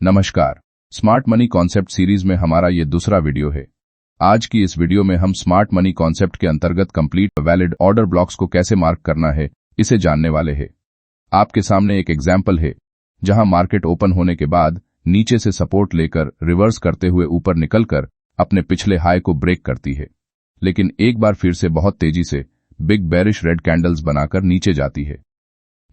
नमस्कार। Smart money concept series में हमारा ये दूसरा वीडियो है। आज की इस वीडियो में हम स्मार्ट मनी कॉन्सेप्ट के अंतर्गत कंप्लीट वैलिड ऑर्डर ब्लॉक्स को कैसे मार्क करना है इसे जानने वाले हैं। आपके सामने एक एग्जाम्पल है जहां मार्केट ओपन होने के बाद नीचे से सपोर्ट लेकर रिवर्स करते हुए ऊपर निकलकर अपने पिछले हाई को ब्रेक करती है, लेकिन एक बार फिर से बहुत तेजी से बिग बेरिश रेड कैंडल्स बनाकर नीचे जाती है,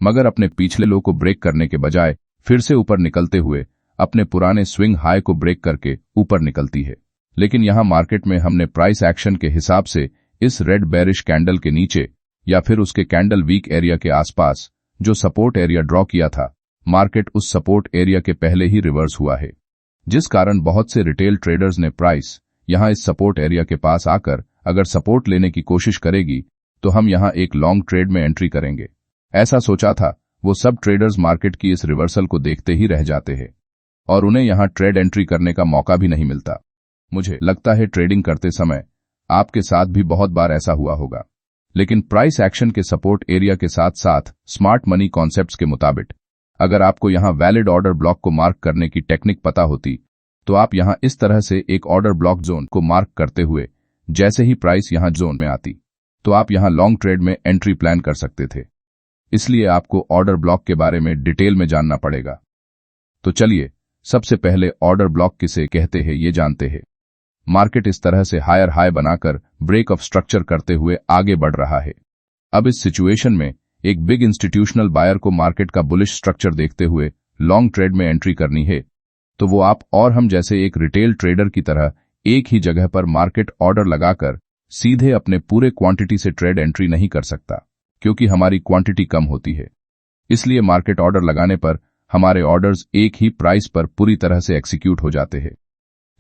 मगर अपने पिछले लो को ब्रेक करने के बजाय फिर से ऊपर निकलते हुए अपने पुराने स्विंग हाई को ब्रेक करके ऊपर निकलती है। लेकिन यहां मार्केट में हमने प्राइस एक्शन के हिसाब से इस रेड बेरिश कैंडल के नीचे या फिर उसके कैंडल वीक एरिया के आसपास जो सपोर्ट एरिया ड्रॉ किया था, मार्केट उस सपोर्ट एरिया के पहले ही रिवर्स हुआ है, जिस कारण बहुत से रिटेल ट्रेडर्स ने प्राइस यहां इस सपोर्ट एरिया के पास आकर अगर सपोर्ट लेने की कोशिश करेगी तो हम यहां एक लॉन्ग ट्रेड में एंट्री करेंगे। ऐसा सोचा था, वो सब ट्रेडर्स मार्केट की इस रिवर्सल को देखते ही रह जाते हैं और उन्हें यहां ट्रेड एंट्री करने का मौका भी नहीं मिलता। मुझे लगता है ट्रेडिंग करते समय आपके साथ भी बहुत बार ऐसा हुआ होगा, लेकिन प्राइस एक्शन के सपोर्ट एरिया के साथ साथ स्मार्ट मनी कॉन्सेप्ट्स के मुताबिक अगर आपको यहां वैलिड ऑर्डर ब्लॉक को मार्क करने की टेक्निक पता होती तो आप यहां इस तरह से एक ऑर्डर ब्लॉक जोन को मार्क करते हुए जैसे ही प्राइस यहां जोन में आती तो आप यहां लॉन्ग ट्रेड में एंट्री प्लान कर सकते थे। इसलिए आपको ऑर्डर ब्लॉक के बारे में डिटेल में जानना पड़ेगा। तो चलिए सबसे पहले ऑर्डर ब्लॉक किसे कहते हैं ये जानते हैं। मार्केट इस तरह से हायर हाई बनाकर ब्रेक ऑफ स्ट्रक्चर करते हुए आगे बढ़ रहा है। अब इस सिचुएशन में एक बिग इंस्टीट्यूशनल बायर को मार्केट का बुलिश स्ट्रक्चर देखते हुए लॉन्ग ट्रेड में एंट्री करनी है, तो वो आप और हम जैसे एक रिटेल ट्रेडर की तरह एक ही जगह पर मार्केट ऑर्डर लगाकर सीधे अपने पूरे क्वांटिटी से ट्रेड एंट्री नहीं कर सकता, क्योंकि हमारी क्वांटिटी कम होती है। इसलिए मार्केट ऑर्डर लगाने पर हमारे ऑर्डर्स एक ही प्राइस पर पूरी तरह से एग्जीक्यूट हो जाते हैं।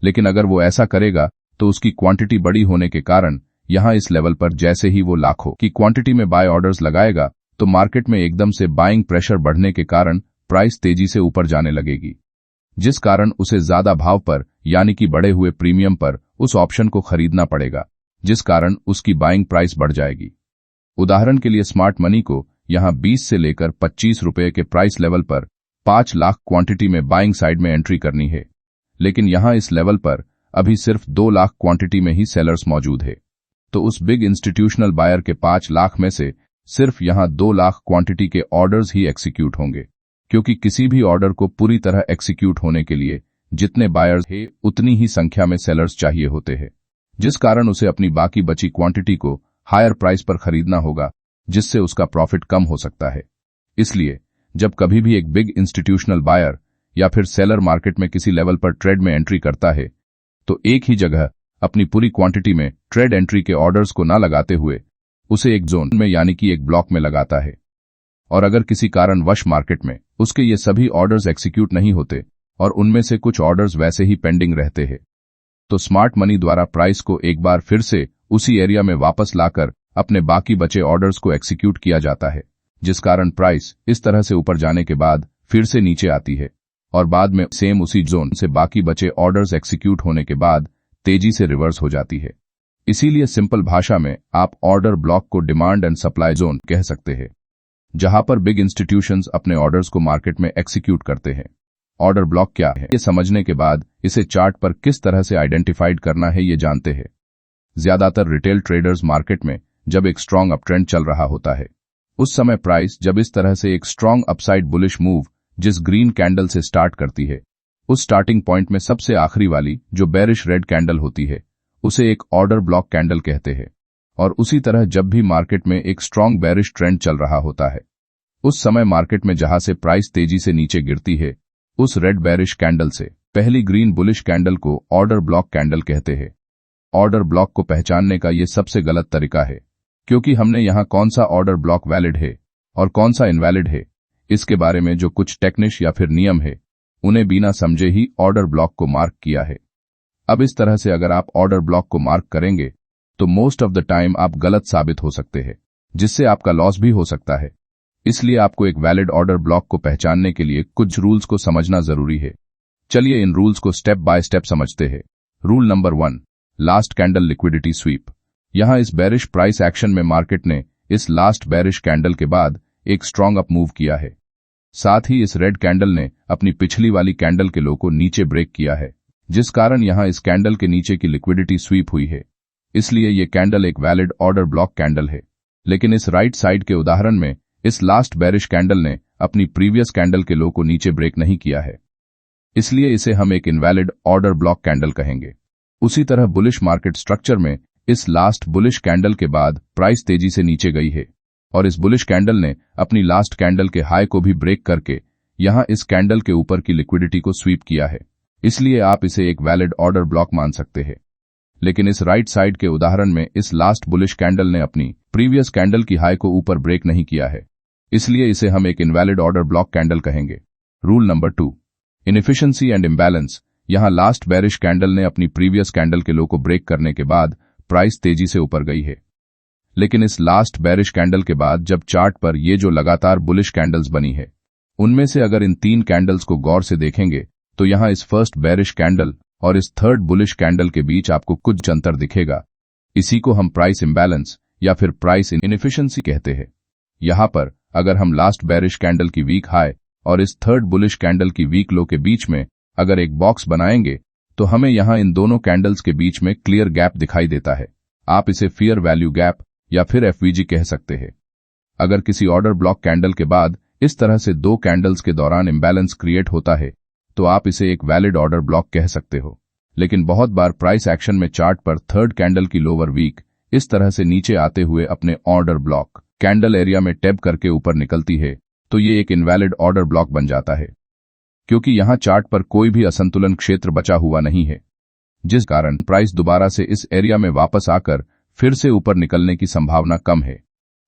लेकिन अगर वो ऐसा करेगा तो उसकी क्वांटिटी बड़ी होने के कारण यहां इस लेवल पर जैसे ही वो लाखों की क्वांटिटी में बाय ऑर्डर्स लगाएगा तो मार्केट में एकदम से बाइंग प्रेशर बढ़ने के कारण प्राइस तेजी से ऊपर जाने लगेगी, जिस कारण उसे ज्यादा भाव पर यानी कि बढ़े हुए प्रीमियम पर उस ऑप्शन को खरीदना पड़ेगा, जिस कारण उसकी बाइंग प्राइस बढ़ जाएगी। उदाहरण के लिए स्मार्ट मनी को यहां 20 से लेकर 25 रुपए के प्राइस लेवल पर 5 लाख क्वांटिटी में बाइंग साइड में एंट्री करनी है, लेकिन यहां इस लेवल पर अभी सिर्फ 2 लाख क्वांटिटी में ही सेलर्स मौजूद है। तो उस बिग इंस्टीट्यूशनल बायर के 5 लाख में से सिर्फ यहां 2 लाख क्वांटिटी के ऑर्डर्स ही एग्जीक्यूट होंगे, क्योंकि किसी भी ऑर्डर को पूरी तरह एग्जीक्यूट होने के लिए जितने बायर्स हैं उतनी ही संख्या में सेलर्स चाहिए होते हैं, जिस कारण उसे अपनी बाकी बची क्वांटिटी को हायर प्राइस पर खरीदना होगा, जिससे उसका प्रॉफिट कम हो सकता है। इसलिए जब कभी भी एक बिग इंस्टीट्यूशनल बायर या फिर सेलर मार्केट में किसी लेवल पर ट्रेड में एंट्री करता है तो एक ही जगह अपनी पूरी क्वांटिटी में ट्रेड एंट्री के ऑर्डर्स को न लगाते हुए उसे एक जोन में यानी कि एक ब्लॉक में लगाता है। और अगर किसी कारणवश मार्केट में उसके ये सभी ऑर्डर्स एग्जीक्यूट नहीं होते और उनमें से कुछ ऑर्डर्स वैसे ही पेंडिंग रहते हैं, तो स्मार्ट मनी द्वारा प्राइस को एक बार फिर से उसी एरिया में वापस लाकर अपने बाकी बचे ऑर्डर्स को एग्जीक्यूट किया जाता है, जिस कारण प्राइस इस तरह से ऊपर जाने के बाद फिर से नीचे आती है और बाद में सेम उसी जोन से बाकी बचे ऑर्डर्स एग्जीक्यूट होने के बाद तेजी से रिवर्स हो जाती है। इसीलिए सिंपल भाषा में आप ऑर्डर ब्लॉक को डिमांड एंड सप्लाई जोन कह सकते हैं, जहां पर बिग इंस्टीट्यूशंस अपने ऑर्डर्स को मार्केट में एग्जीक्यूट करते हैं। ऑर्डर ब्लॉक क्या है ये समझने के बाद इसे चार्ट पर किस तरह से आइडेंटिफाइड करना है ये जानते हैं। ज्यादातर रिटेल ट्रेडर्स मार्केट में जब एक स्ट्रांग अपट्रेंड चल रहा होता है, उस समय प्राइस जब इस तरह से एक स्ट्रांग अपसाइड बुलिश मूव जिस ग्रीन कैंडल से स्टार्ट करती है, उस स्टार्टिंग पॉइंट में सबसे आखिरी वाली जो बेरिश रेड कैंडल होती है उसे एक ऑर्डर ब्लॉक कैंडल कहते हैं। और उसी तरह जब भी मार्केट में एक स्ट्रांग बेरिश ट्रेंड चल रहा होता है, उस समय मार्केट में जहां से प्राइस तेजी से नीचे गिरती है, उस रेड बेरिश कैंडल से पहली ग्रीन बुलिश कैंडल को ऑर्डर ब्लॉक कैंडल कहते हैं। ऑर्डर ब्लॉक को पहचानने का यह सबसे गलत तरीका है, क्योंकि हमने यहां कौन सा ऑर्डर ब्लॉक वैलिड है और कौन सा इनवैलिड है इसके बारे में जो कुछ टेक्निक्स या फिर नियम है उन्हें बिना समझे ही ऑर्डर ब्लॉक को मार्क किया है। अब इस तरह से अगर आप ऑर्डर ब्लॉक को मार्क करेंगे तो मोस्ट ऑफ द टाइम आप गलत साबित हो सकते हैं, जिससे आपका लॉस भी हो सकता है। इसलिए आपको एक वैलिड ऑर्डर ब्लॉक को पहचानने के लिए कुछ रूल्स को समझना जरूरी है। चलिए इन रूल्स को स्टेप बाय स्टेप समझते हैं। Rule number 1, last candle liquidity SVEEP. यहां इस बेरिश प्राइस एक्शन में मार्केट ने इस लास्ट बेरिश कैंडल के बाद एक स्ट्रांग अप मूव किया है। साथ ही इस रेड कैंडल ने अपनी पिछली वाली कैंडल के लो को नीचे ब्रेक किया है, जिस कारण यहां इस कैंडल के नीचे की लिक्विडिटी स्वीप हुई है। इसलिए ये कैंडल एक वैलिड ऑर्डर ब्लॉक कैंडल है। लेकिन इस राइट साइड के उदाहरण में इस लास्ट बेरिश कैंडल ने अपनी प्रीवियस कैंडल के लो को नीचे ब्रेक नहीं किया है, इसलिए इसे हम एक इनवैलिड ऑर्डर ब्लॉक कैंडल कहेंगे। उसी तरह बुलिश मार्केट स्ट्रक्चर में इस लास्ट बुलिश कैंडल के बाद प्राइस तेजी से नीचे गई है और इस बुलिश कैंडल ने अपनी लास्ट कैंडल के हाई को भी ब्रेक करके यहां इस कैंडल के ऊपर की लिक्विडिटी को स्वीप किया है, इसलिए आप इसे एक वैलिड ऑर्डर ब्लॉक मान सकते हैं। लेकिन इस राइट साइड के उदाहरण में इस लास्ट बुलिश कैंडल ने अपनी प्रीवियस कैंडल की हाई को ऊपर ब्रेक नहीं किया है, इसलिए इसे हम एक इनवैलिड ऑर्डर ब्लॉक कैंडल कहेंगे। Rule number 2, inefficiency and imbalance. यहां लास्ट बेरिश कैंडल ने अपनी प्रीवियस कैंडल के लो को ब्रेक करने के बाद प्राइस तेजी से ऊपर गई है। लेकिन इस लास्ट बेरिश कैंडल के बाद जब चार्ट पर ये जो लगातार बुलिश कैंडल्स बनी है, उनमें से अगर इन 3 कैंडल्स को गौर से देखेंगे तो यहां इस फर्स्ट बेरिश कैंडल और इस थर्ड बुलिश कैंडल के बीच आपको कुछ अंतर दिखेगा। इसी को हम प्राइस इम्बैलेंस या फिर प्राइस इनएफिशिएंसी कहते हैं। यहां पर अगर हम लास्ट बेरिश कैंडल की वीक हाई और इस थर्ड बुलिश कैंडल की वीक लो के बीच में अगर एक बॉक्स बनाएंगे तो हमें यहां इन दोनों कैंडल्स के बीच में क्लियर गैप दिखाई देता है। आप इसे फेयर वैल्यू गैप या फिर एफवीजी कह सकते हैं। अगर किसी ऑर्डर ब्लॉक कैंडल के बाद इस तरह से 2 कैंडल्स के दौरान इम्बैलेंस क्रिएट होता है तो आप इसे एक वैलिड ऑर्डर ब्लॉक कह सकते हो। लेकिन बहुत बार प्राइस एक्शन में चार्ट पर थर्ड कैंडल की लोअर वीक इस तरह से नीचे आते हुए अपने ऑर्डर ब्लॉक कैंडल एरिया में टैप करके ऊपर निकलती है तो ये एक इनवैलिड ऑर्डर ब्लॉक बन जाता है, क्योंकि यहां चार्ट पर कोई भी असंतुलन क्षेत्र बचा हुआ नहीं है, जिस कारण प्राइस दोबारा से इस एरिया में वापस आकर फिर से ऊपर निकलने की संभावना कम है,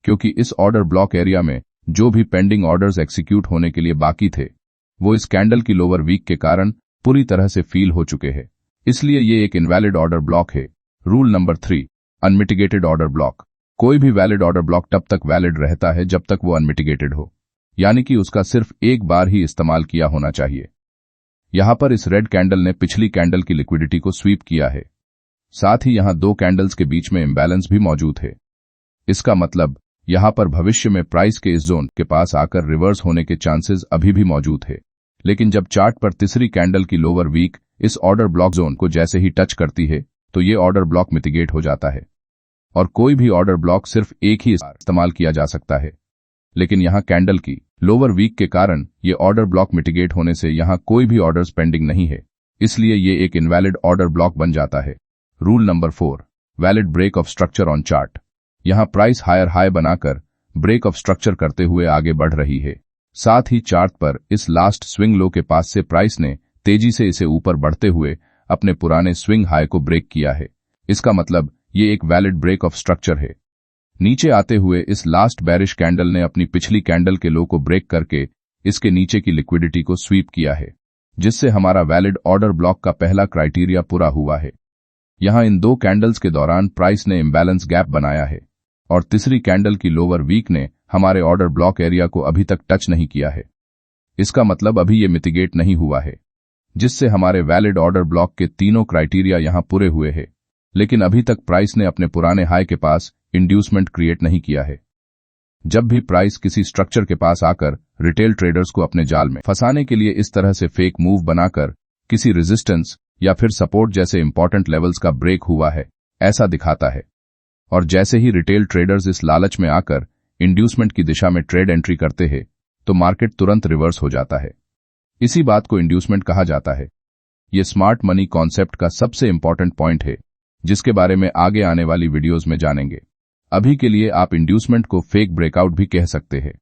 क्योंकि इस ऑर्डर ब्लॉक एरिया में जो भी पेंडिंग ऑर्डर्स एग्जीक्यूट होने के लिए बाकी थे वो इस कैंडल की लोअर वीक के कारण पूरी तरह से फील हो चुके हैं, इसलिए ये एक इनवैलिड ऑर्डर ब्लॉक है। Rule number 3, unmitigated order block. कोई भी वैलिड ऑर्डर ब्लॉक तब तक वैलिड रहता है जब तक वो अनमिटिगेटेड हो, यानी कि उसका सिर्फ एक बार ही इस्तेमाल किया होना चाहिए। यहां पर इस रेड कैंडल ने पिछली कैंडल की लिक्विडिटी को स्वीप किया है, साथ ही यहां 2 कैंडल्स के बीच में इम्बैलेंस भी मौजूद है। इसका मतलब यहां पर भविष्य में प्राइस के इस जोन के पास आकर रिवर्स होने के चांसेस अभी भी मौजूद है। लेकिन जब चार्ट पर तीसरी कैंडल की लोअर वीक इस ऑर्डर ब्लॉक जोन को जैसे ही टच करती है तो ये ऑर्डर ब्लॉक मिटिगेट हो जाता है और कोई भी ऑर्डर ब्लॉक सिर्फ एक ही इस्तेमाल किया जा सकता है। लेकिन यहां कैंडल की लोअर वीक के कारण ये ऑर्डर ब्लॉक मिटिगेट होने से यहां कोई भी ऑर्डर्स पेंडिंग नहीं है, इसलिए ये एक इनवैलिड ऑर्डर ब्लॉक बन जाता है। Rule number 4, valid break of structure on chart. यहां प्राइस हायर हाई बनाकर ब्रेक ऑफ स्ट्रक्चर करते हुए आगे बढ़ रही है, साथ ही चार्ट पर इस लास्ट स्विंग लो के पास से प्राइस ने तेजी से इसे ऊपर बढ़ते हुए अपने पुराने स्विंग हाई को ब्रेक किया है। इसका मतलब ये एक वैलिड ब्रेक ऑफ स्ट्रक्चर है। नीचे आते हुए इस लास्ट बेरिश कैंडल ने अपनी पिछली कैंडल के लो को ब्रेक करके इसके नीचे की लिक्विडिटी को स्वीप किया है, जिससे हमारा वैलिड ऑर्डर ब्लॉक का पहला क्राइटेरिया पूरा हुआ है। यहां इन 2 कैंडल्स के दौरान प्राइस ने इम्बैलेंस गैप बनाया है और तीसरी कैंडल की लोअर वीक ने हमारे ऑर्डर ब्लॉक एरिया को अभी तक टच नहीं किया है। इसका मतलब अभी ये मिटिगेट नहीं हुआ है, जिससे हमारे वैलिड ऑर्डर ब्लॉक के तीनों क्राइटेरिया यहां पूरे हुए हैं, लेकिन अभी तक प्राइस ने अपने पुराने हाई के पास इंड्यूसमेंट क्रिएट नहीं किया है। जब भी प्राइस किसी स्ट्रक्चर के पास आकर रिटेल ट्रेडर्स को अपने जाल में फंसाने के लिए इस तरह से फेक मूव बनाकर किसी रेजिस्टेंस या फिर सपोर्ट जैसे इंपॉर्टेंट लेवल्स का ब्रेक हुआ है ऐसा दिखाता है, और जैसे ही रिटेल ट्रेडर्स इस लालच में आकर इंड्यूसमेंट की दिशा में ट्रेड एंट्री करते हैं तो मार्केट तुरंत रिवर्स हो जाता है। इसी बात को इंड्यूसमेंट कहा जाता है। यह स्मार्ट मनी कॉन्सेप्ट का सबसे इंपॉर्टेंट पॉइंट है, जिसके बारे में आगे आने वाली वीडियोस में जानेंगे। अभी के लिए आप इंड्यूसमेंट को फेक ब्रेकआउट भी कह सकते हैं।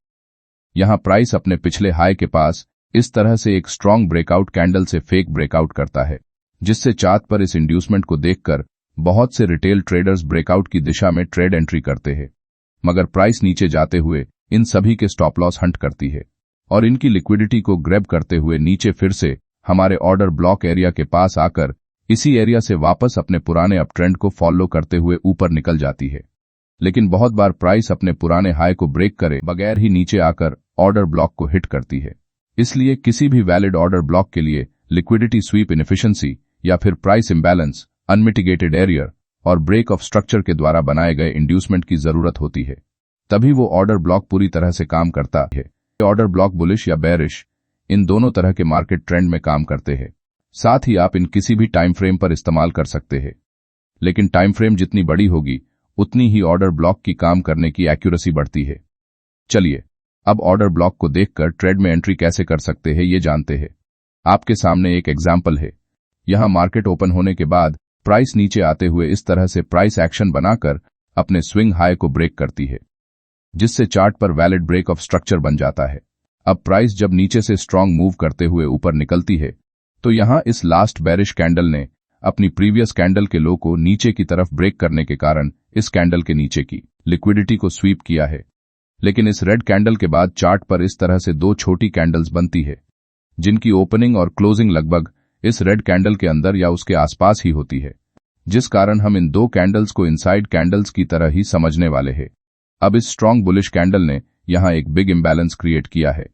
यहां प्राइस अपने पिछले हाई के पास इस तरह से एक स्ट्रॉन्ग ब्रेकआउट कैंडल से फेक ब्रेकआउट करता है, जिससे चार्ट पर इस इंड्यूसमेंट को देखकर बहुत से रिटेल ट्रेडर्स ब्रेकआउट की दिशा में ट्रेड एंट्री करते हैं, मगर प्राइस नीचे जाते हुए इन सभी के स्टॉप लॉस हंट करती है और इनकी लिक्विडिटी को ग्रैब करते हुए नीचे फिर से हमारे ऑर्डर ब्लॉक एरिया के पास आकर इसी एरिया से वापस अपने पुराने अपट्रेंड को फॉलो करते हुए ऊपर निकल जाती है। लेकिन बहुत बार प्राइस अपने पुराने हाई को ब्रेक करे बगैर ही नीचे आकर ऑर्डर ब्लॉक को हिट करती है। इसलिए किसी भी वैलिड ऑर्डर ब्लॉक के लिए लिक्विडिटी स्वीप इनएफिशिएंसी या फिर प्राइस इम्बैलेंस, अनमिटिगेटेड एरियर और ब्रेक ऑफ स्ट्रक्चर के द्वारा बनाए गए इंड्यूसमेंट की जरूरत होती है, तभी वो ऑर्डर ब्लॉक पूरी तरह से काम करता है। ऑर्डर ब्लॉक बुलिश या बेरिश इन दोनों तरह के मार्केट ट्रेंड में काम करते हैं। साथ ही आप इन किसी भी टाइम फ्रेम पर इस्तेमाल कर सकते हैं, लेकिन टाइम फ्रेम जितनी बड़ी होगी उतनी ही ऑर्डर ब्लॉक की काम करने की एक्यूरेसी बढ़ती है। चलिए अब ऑर्डर ब्लॉक को देखकर ट्रेड में एंट्री कैसे कर सकते हैं ये जानते हैं। आपके सामने एक एग्जाम्पल है। यहां मार्केट ओपन होने के बाद प्राइस नीचे आते हुए इस तरह से प्राइस एक्शन बनाकर अपने स्विंग हाई को ब्रेक करती है, जिससे चार्ट पर वैलिड ब्रेक ऑफ स्ट्रक्चर बन जाता है। अब प्राइस जब नीचे से स्ट्रांग मूव करते हुए ऊपर निकलती है तो यहां इस लास्ट बेरिश कैंडल ने अपनी प्रीवियस कैंडल के लो को नीचे की तरफ ब्रेक करने के कारण इस कैंडल के नीचे की लिक्विडिटी को स्वीप किया है। लेकिन इस रेड कैंडल के बाद चार्ट पर इस तरह से दो छोटी कैंडल्स बनती है, जिनकी ओपनिंग और क्लोजिंग लगभग इस रेड कैंडल के अंदर या उसके आसपास ही होती है, जिस कारण हम इन दो कैंडल्स को इनसाइड कैंडल्स की तरह ही समझने वाले हैं। अब इस स्ट्रांग बुलिश कैंडल ने यहां एक बिग इम्बैलेंस क्रिएट किया है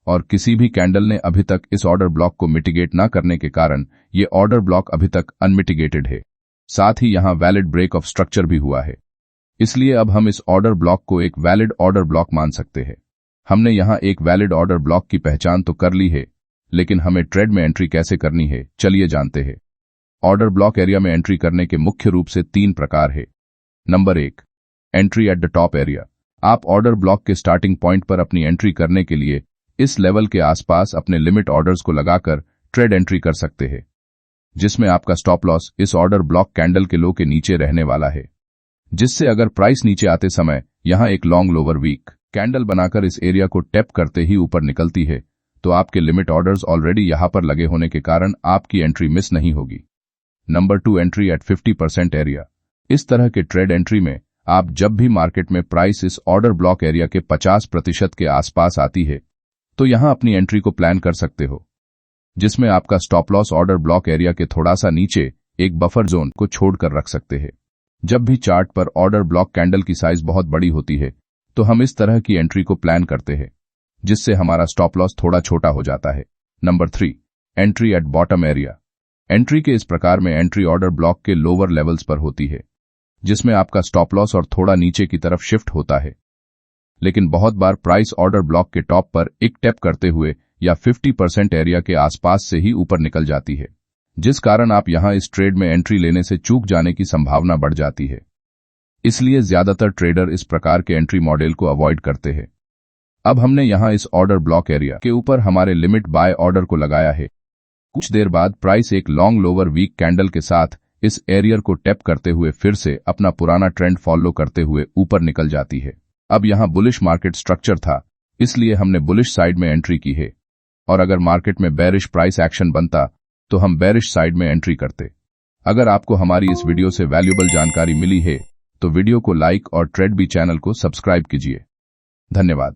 और किसी भी कैंडल ने अभी तक इस ऑर्डर ब्लॉक को मिटिगेट न करने के कारण ये ऑर्डर ब्लॉक अभी तक अनमिटिगेटेड है। साथ ही यहां वैलिड ब्रेक ऑफ स्ट्रक्चर भी हुआ है, इसलिए अब हम इस ऑर्डर ब्लॉक को एक वैलिड ऑर्डर ब्लॉक मान सकते हैं। हमने यहां एक वैलिड ऑर्डर ब्लॉक की पहचान तो कर ली है, लेकिन हमें ट्रेड में एंट्री कैसे करनी है चलिए जानते हैं। ऑर्डर ब्लॉक एरिया में एंट्री करने के मुख्य रूप से 3 प्रकार है। Number 1, entry at the top area. आप ऑर्डर ब्लॉक के स्टार्टिंग पॉइंट पर अपनी एंट्री करने के लिए इस लेवल के आसपास अपने लिमिट ऑर्डर्स को लगाकर ट्रेड एंट्री कर सकते हैं, जिसमें आपका स्टॉप लॉस इस ऑर्डर ब्लॉक कैंडल के लो के नीचे रहने वाला है, जिससे अगर प्राइस नीचे आते समय यहां एक लॉन्ग लोअर वीक कैंडल बनाकर इस एरिया को टैप करते ही ऊपर निकलती है तो आपके लिमिट ऑर्डर्स ऑलरेडी यहां पर लगे होने के कारण आपकी एंट्री मिस नहीं होगी। Number 2, entry eight 50% area. इस तरह के ट्रेड एंट्री में आप जब भी मार्केट में प्राइस इस ऑर्डर ब्लॉक एरिया के 50% के आसपास आती है तो यहां अपनी एंट्री को प्लान कर सकते हो, जिसमें आपका stop loss order block area के थोड़ा सा नीचे एक बफर जोन को छोड़कर रख सकते हैं। जब भी चार्ट पर ऑर्डर ब्लॉक कैंडल की साइज बहुत बड़ी होती है तो हम इस तरह की एंट्री को प्लान करते हैं, जिससे हमारा स्टॉप लॉस थोड़ा छोटा हो जाता है। Number 3, entry at bottom area. Entry के इस प्रकार में एंट्री ऑर्डर ब्लॉक के लोअर लेवल्स पर होती है, जिसमें आपका स्टॉप लॉस और थोड़ा नीचे की तरफ शिफ्ट होता है, लेकिन बहुत बार प्राइस ऑर्डर ब्लॉक के टॉप पर एक टैप करते हुए या 50% एरिया के आसपास से ही ऊपर निकल जाती है, जिस कारण आप यहां इस ट्रेड में एंट्री लेने से चूक जाने की संभावना बढ़ जाती है। इसलिए ज्यादातर ट्रेडर इस प्रकार के एंट्री मॉडल को अवॉइड करते हैं। अब हमने यहां इस ऑर्डर ब्लॉक एरिया के ऊपर हमारे लिमिट बाय ऑर्डर को लगाया है। कुछ देर बाद प्राइस एक लॉन्ग लोअर वीक कैंडल के साथ इस एरियर को टैप करते हुए फिर से अपना पुराना ट्रेंड फॉलो करते हुए ऊपर निकल जाती है। अब यहां बुलिश मार्केट स्ट्रक्चर था, इसलिए हमने बुलिश साइड में एंट्री की है, और अगर मार्केट में बेरिश प्राइस एक्शन बनता तो हम बेरिश साइड में एंट्री करते। अगर आपको हमारी इस वीडियो से वैल्यूएबल जानकारी मिली है तो वीडियो को लाइक और ट्रेड बी चैनल को सब्सक्राइब कीजिए। धन्यवाद।